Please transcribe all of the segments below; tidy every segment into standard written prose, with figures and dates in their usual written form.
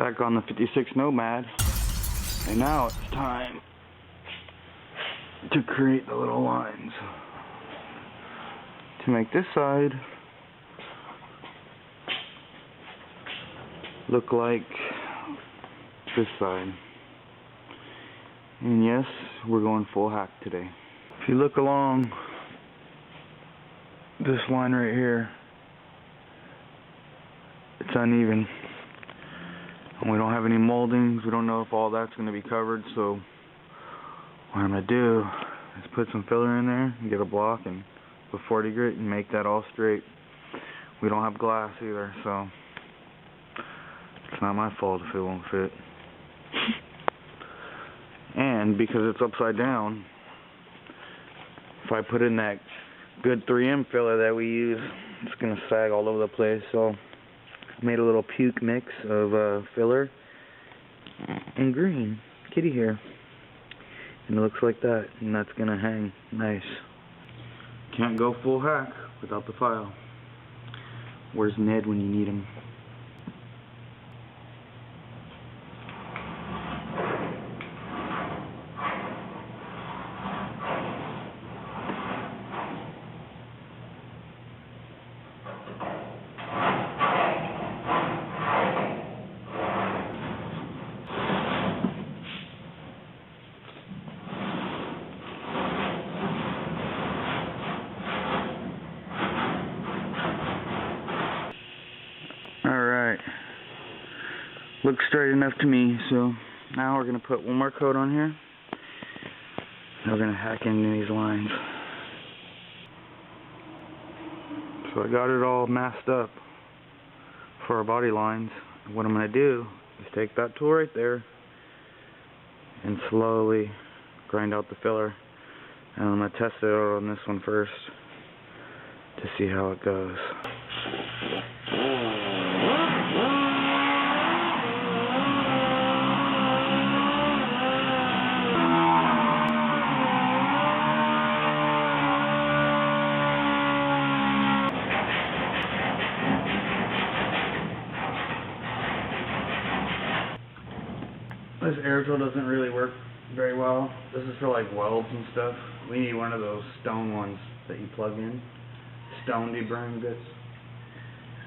Back on the 56 Nomad, and now it's time to create the little lines to make this side look like this side. And yes, we're going full hack today. If you look along this line right here, it's uneven. And we don't have any moldings. We don't know if all that's going to be covered, so what I'm going to do is put some filler in there and get a block and with 40 grit and make that all straight. We don't have glass either, so it's not my fault if it won't fit. And because it's upside down, if I put in that good 3M filler that we use, it's going to sag all over the place. So I made a little puke mix of filler and green kitty hair, and it looks like that, and that's going to hang nice. Can't go full hack without the file. Where's Ned when you need him? Alright, looks straight enough to me, so now we're going to put one more coat on here, and we're going to hack into these lines. So I got it all masked up for our body lines. What I'm going to do is take that tool right there and slowly grind out the filler, and I'm going to test it out on this one first to see how it goes. This air tool doesn't really work very well. This is for like welds and stuff. We need one of those stone ones that you plug in. Stone deburring bits.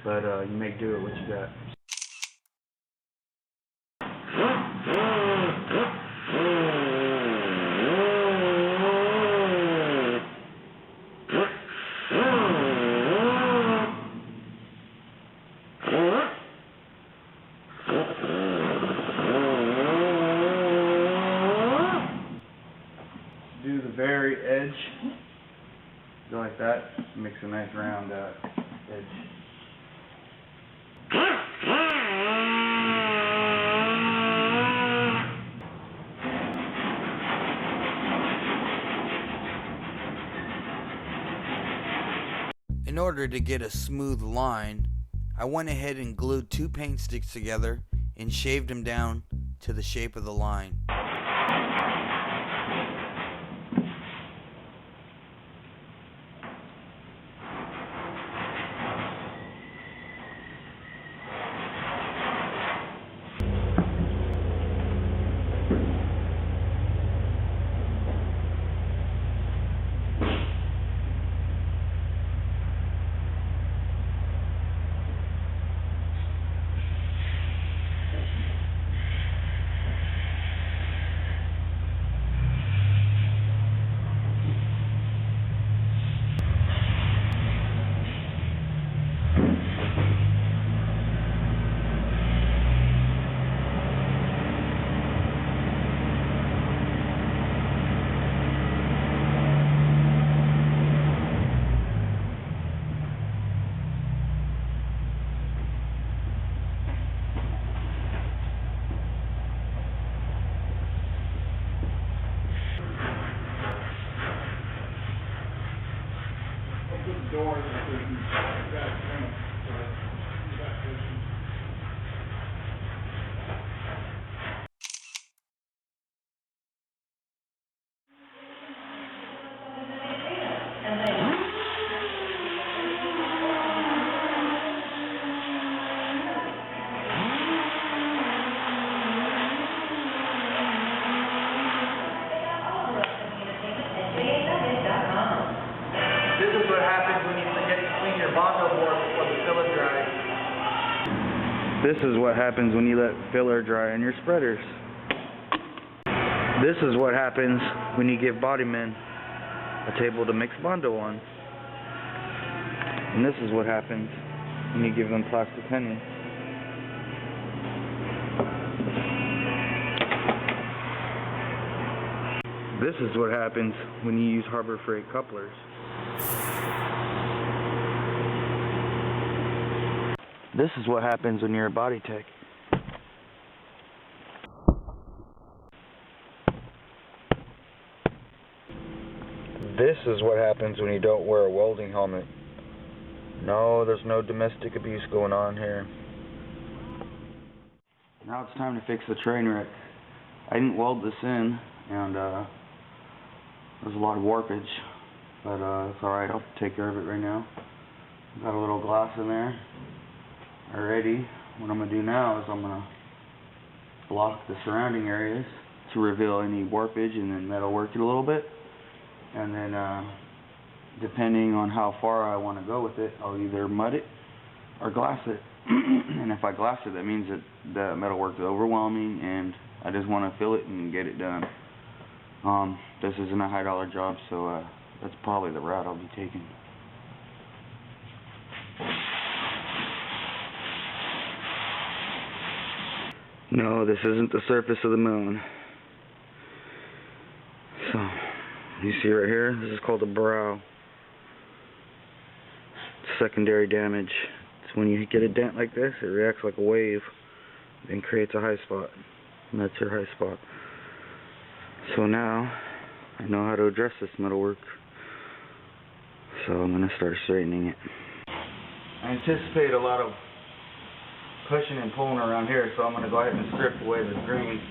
But you make do with what you got. Do the very edge, go like that, makes a nice round edge. In order to get a smooth line, I went ahead and glued 2 paint sticks together and shaved them down to the shape of the line. Bondo board before the filler dries. This is what happens when you let filler dry on your spreaders. This is what happens when you give bodymen a table to mix Bondo on. And this is what happens when you give them plastic honey. This is what happens when you use Harbor Freight couplers. This is what happens when you're a body tech. This is what happens when you don't wear a welding helmet. No, there's no domestic abuse going on here. Now it's time to fix the train wreck. I didn't weld this in, and there's a lot of warpage, but it's alright, I'll take care of it right now. Got a little glass in there already. What I'm going to do now is I'm going to block the surrounding areas to reveal any warpage, and then metal work it a little bit. And then depending on how far I want to go with it, I'll either mud it or glass it. And if I glass it, that means that the metal work is overwhelming and I just want to fill it and get it done. This isn't a high dollar job, so that's probably the route I'll be taking. No, this isn't the surface of the moon. So, you see right here, this is called a brow. Secondary damage. It's when you get a dent like this, it reacts like a wave and creates a high spot. And that's your high spot. So now, I know how to address this metalwork. So I'm going to start straightening it. I anticipate a lot of pushing and pulling around here, so I'm going to go ahead and strip away this green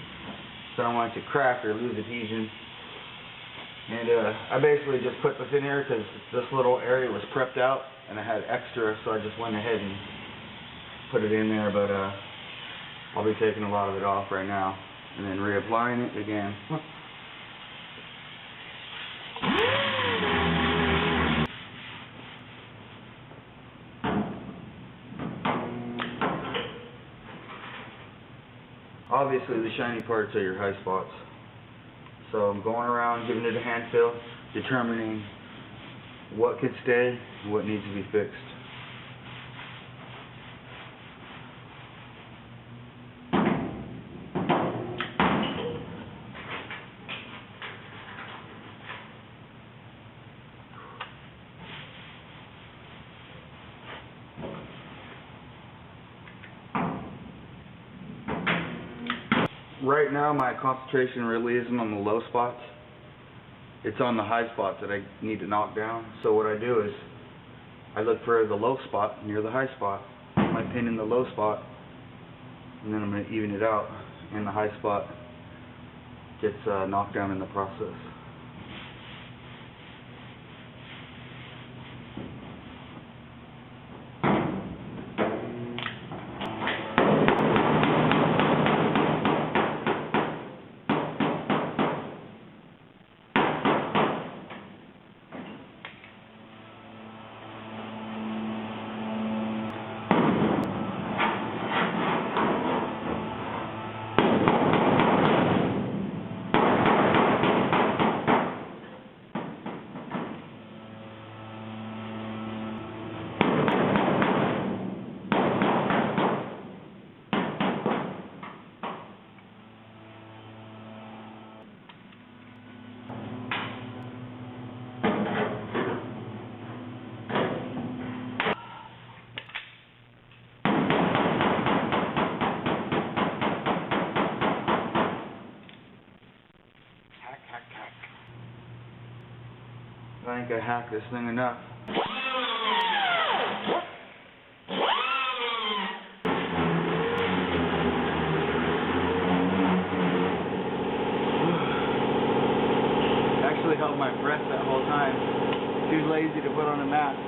so I don't want it to crack or lose adhesion. And I basically just put this in here because this little area was prepped out and I had extra, so I just went ahead and put it in there, but I'll be taking a lot of it off right now and then reapplying it again. Obviously the shiny parts are your high spots. So I'm going around giving it a hand fill, determining what could stay and what needs to be fixed. Right now my concentration really isn't on the low spots. It's on the high spots that I need to knock down. So what I do is I look for the low spot near the high spot, put my pin in the low spot, and then I'm going to even it out, and the high spot gets knocked down in the process. I think I hacked this thing enough. Actually held my breath that whole time. Too lazy to put on a mask.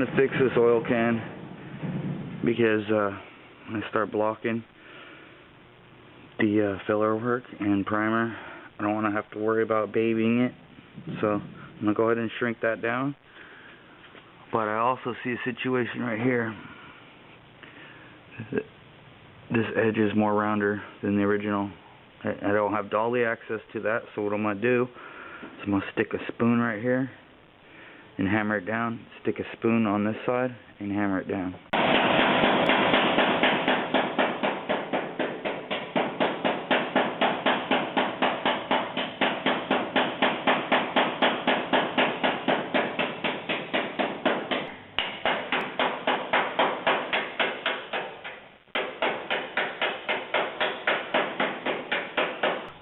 to fix this oil can because when I start blocking the filler work and primer, I don't want to have to worry about babying it. So I'm going to go ahead and shrink that down. But I also see a situation right here. This edge is more rounder than the original. I don't have dolly access to that, so what I'm going to do is I'm going to stick a spoon right here and hammer it down. Stick a spoon on this side and hammer it down.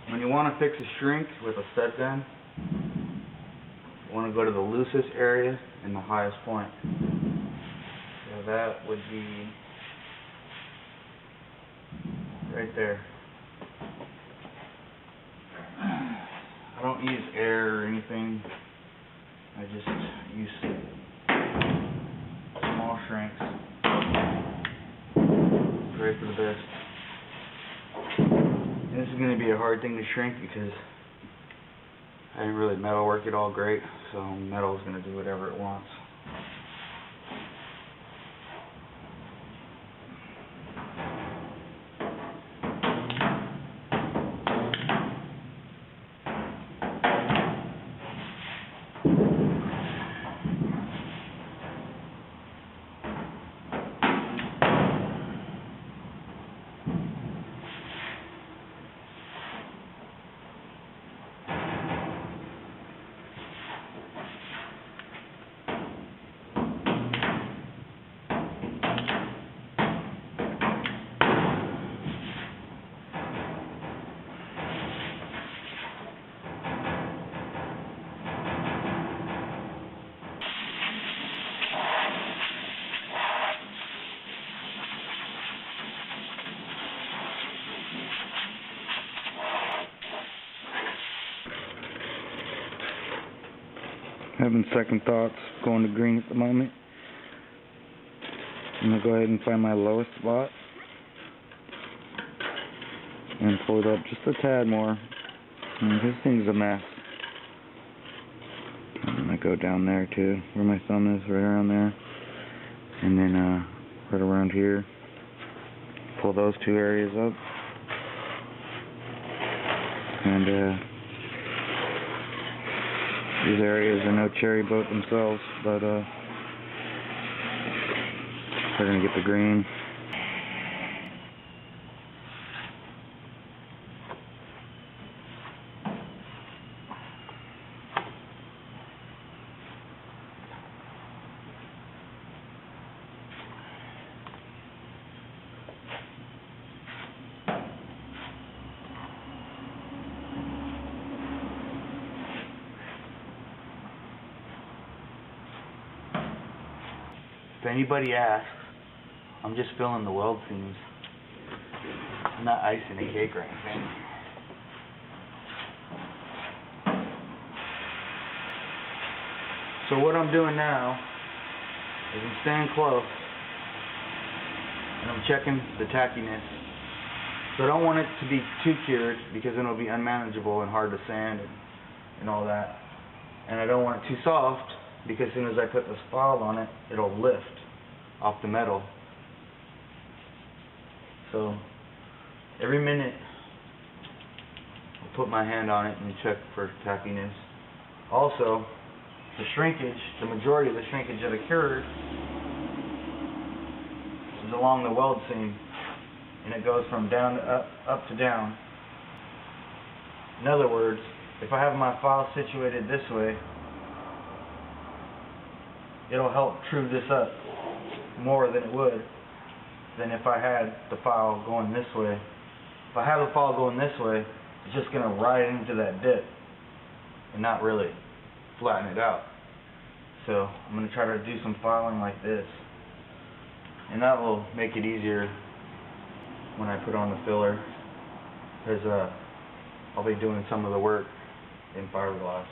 When you want to fix a shrink with a stud gun, you want to go to the loosest area and the highest point. So that would be right there. I don't use air or anything. I just use small shrinks. Pray for the best. This is going to be a hard thing to shrink because I didn't really metal work it all great, so metal is going to do whatever it wants. Having second thoughts, going to green at the moment. I'm going to go ahead and find my lowest spot and pull it up just a tad more. This thing's a mess. I'm going to go down there too, where my thumb is, right around there. And then right around here. Pull those two areas up. And these areas are no cherry boat themselves, but we're going to get the green. If anybody asks, I'm just filling the weld seams. I'm not icing a cake or anything. So what I'm doing now is I'm staying close and I'm checking the tackiness. So I don't want it to be too cured because then it'll be unmanageable and hard to sand and all that. And I don't want it too soft because as soon as I put this file on it, it'll lift off the metal. So every minute I'll put my hand on it and check for tackiness. Also, the shrinkage, the majority of the shrinkage that occurred is along the weld seam, and it goes from down to up to down. In other words, if I have my file situated this way, it'll help true this up more than it would than if I had the file going this way. If I have the file going this way, it's just going to ride into that dip and not really flatten it out. So I'm going to try to do some filing like this, and that will make it easier when I put on the filler, because I'll be doing some of the work in fiberglass.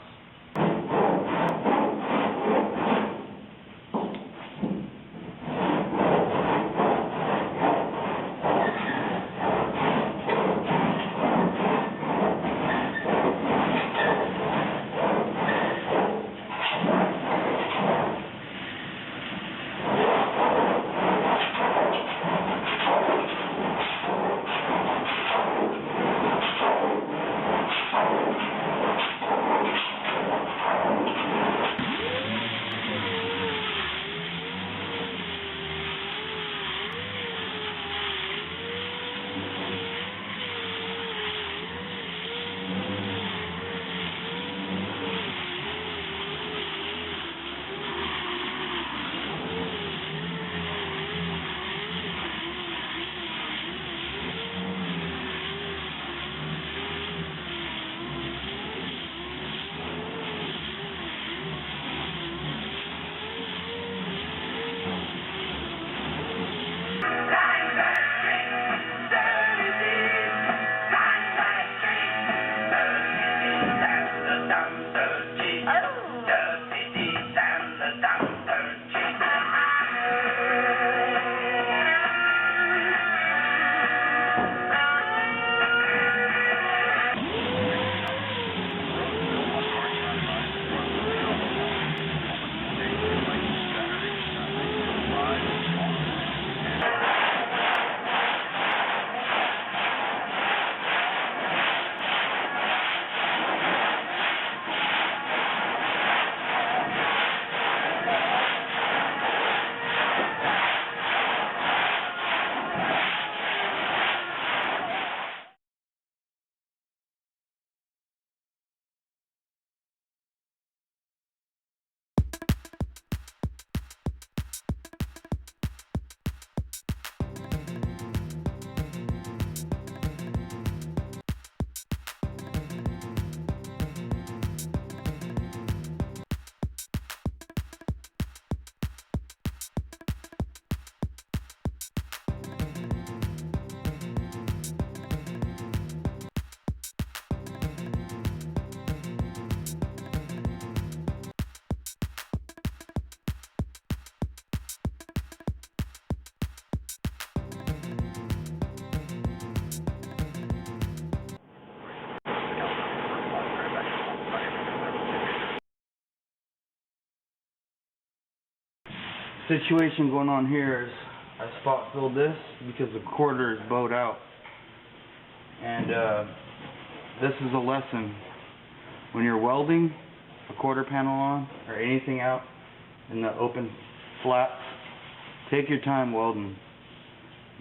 situation going on here is I spot filled this because the quarter is bowed out. And this is a lesson. When you're welding a quarter panel on or anything out in the open flats, take your time welding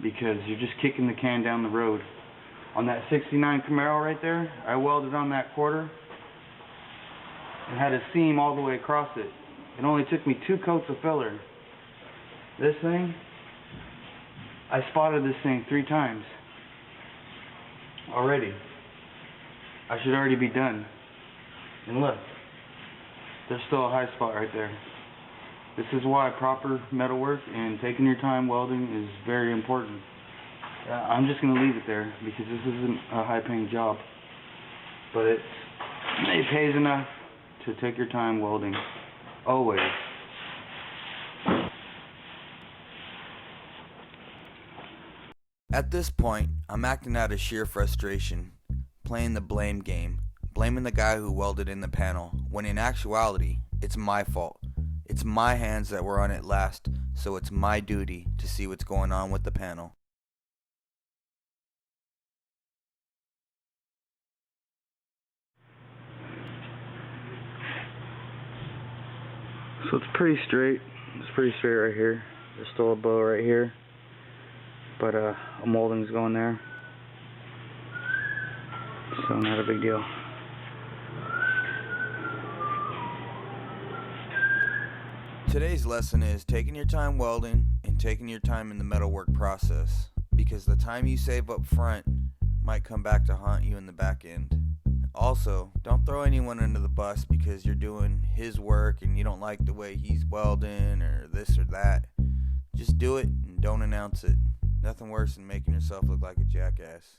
because you're just kicking the can down the road. On that 69 Camaro right there, I welded on that quarter and had a seam all the way across it. It only took me 2 coats of filler. This thing, I spotted this thing 3 times already. I should already be done. And look, there's still a high spot right there. This is why proper metalwork and taking your time welding is very important. I'm just going to leave it there because this isn't a high-paying job. But it pays enough to take your time welding. Always. At this point, I'm acting out of sheer frustration, playing the blame game, blaming the guy who welded in the panel, when in actuality, it's my fault. It's my hands that were on it last, so it's my duty to see what's going on with the panel. So it's pretty straight. It's pretty straight right here. There's still a bow right here, but a molding's going there, so not a big deal. Today's lesson is taking your time welding and taking your time in the metalwork process, because the time you save up front might come back to haunt you in the back end. Also, don't throw anyone under the bus because you're doing his work and you don't like the way he's welding or this or that. Just do it and don't announce it. Nothing worse than making yourself look like a jackass.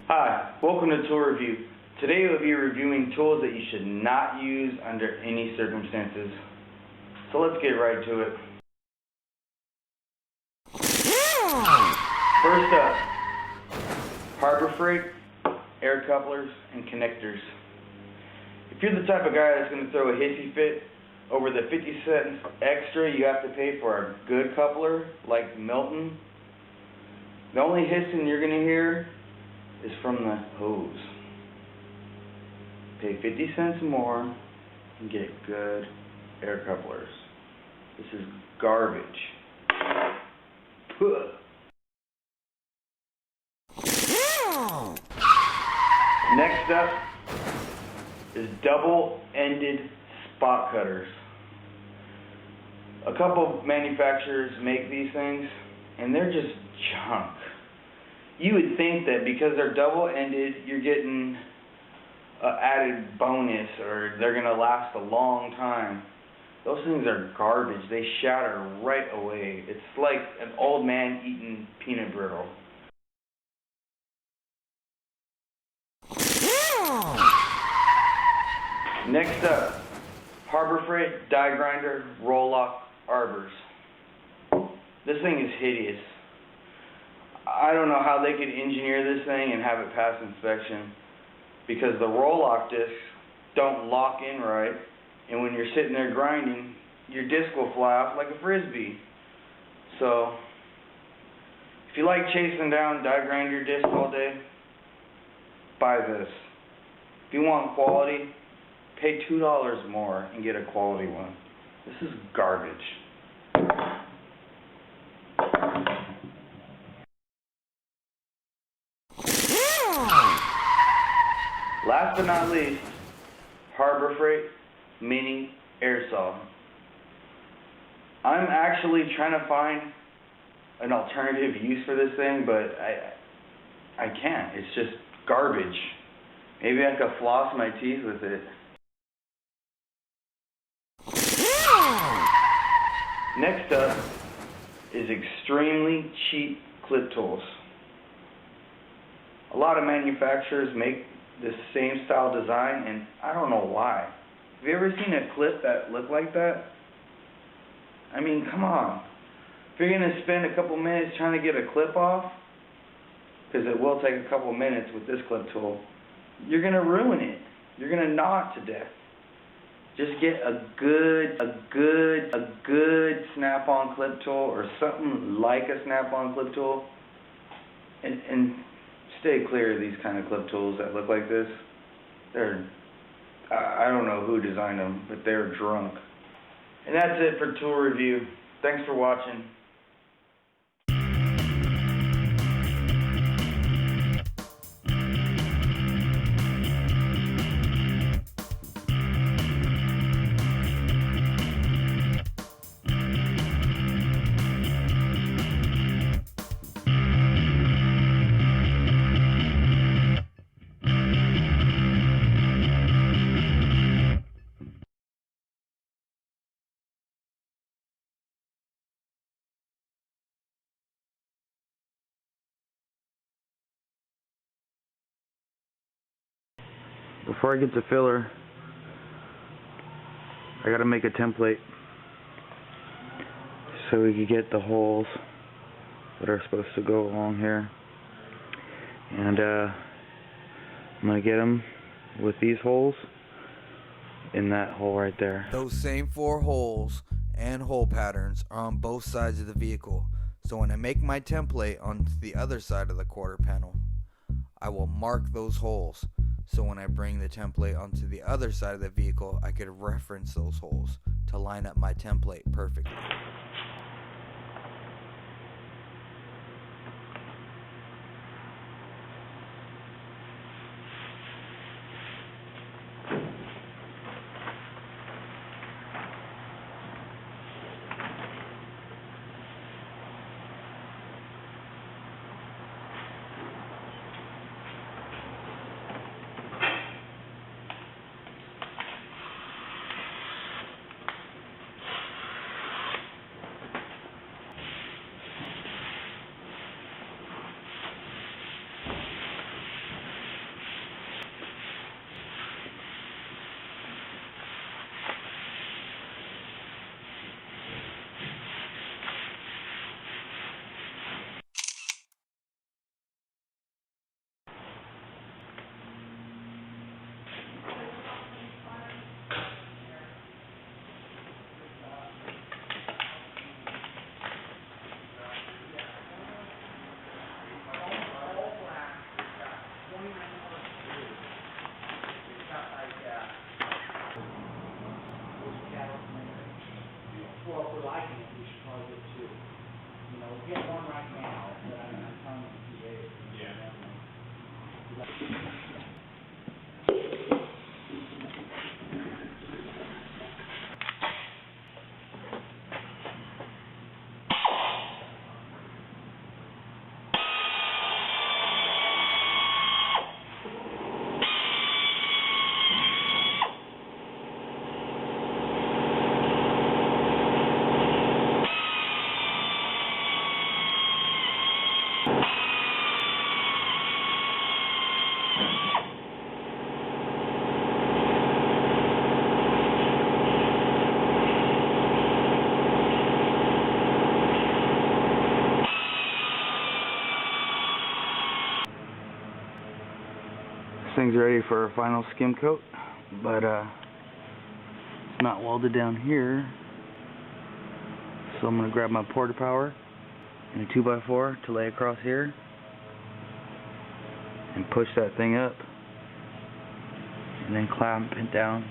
Hi, welcome to Tool Review. Today we'll be reviewing tools that you should not use under any circumstances. So let's get right to it. First up, Harbor Freight, air couplers, and connectors. If you're the type of guy that's going to throw a hissy fit over the 50 cents extra you have to pay for a good coupler like Milton, the only hissing you're going to hear is from the hose. Pay 50 cents more and get good air couplers. This is garbage. Puh. Next up is double-ended spot cutters. A couple manufacturers make these things, and they're just junk. You would think that because they're double-ended, you're getting an added bonus, or they're going to last a long time. Those things are garbage. They shatter right away. It's like an old man eating peanut brittle. Next up, Harbor Freight die grinder roll-off arbors. This thing is hideous. I don't know how they could engineer this thing and have it pass inspection, because the roll-off discs don't lock in right, and when you're sitting there grinding, your disc will fly off like a frisbee. So, if you like chasing down die grinder discs all day, buy this. If you want quality, pay $2 more and get a quality one. This is garbage. Last but not least, Harbor Freight mini air saw. I'm actually trying to find an alternative use for this thing, but I can't. It's just garbage. Maybe I could floss my teeth with it. Next up is extremely cheap clip tools. A lot of manufacturers make this same style design, and I don't know why. Have you ever seen a clip that looked like that? I mean, come on. If you're going to spend a couple minutes trying to get a clip off, because it will take a couple minutes with this clip tool, you're going to ruin it. You're going to gnaw it to death. Just get a good snap-on clip tool or something like a snap-on clip tool, and stay clear of these kind of clip tools that look like this. I don't know who designed them, but they're drunk. And that's it for tool review. Thanks for watching. Before I get to filler, I gotta make a template so we can get the holes that are supposed to go along here. And I'm gonna get them with these holes in that hole right there. Those same 4 holes and hole patterns are on both sides of the vehicle, so when I make my template on the other side of the quarter panel, I will mark those holes, so when I bring the template onto the other side of the vehicle, I could reference those holes to line up my template perfectly. Well, if we're liking it, we should probably get 2. You know, we'll get 1 right now, but I'm telling you, 2 days. This thing's ready for a final skim coat, but it's not welded down here, so I'm going to grab my porta power and a 2x4 to lay across here and push that thing up and then clamp it down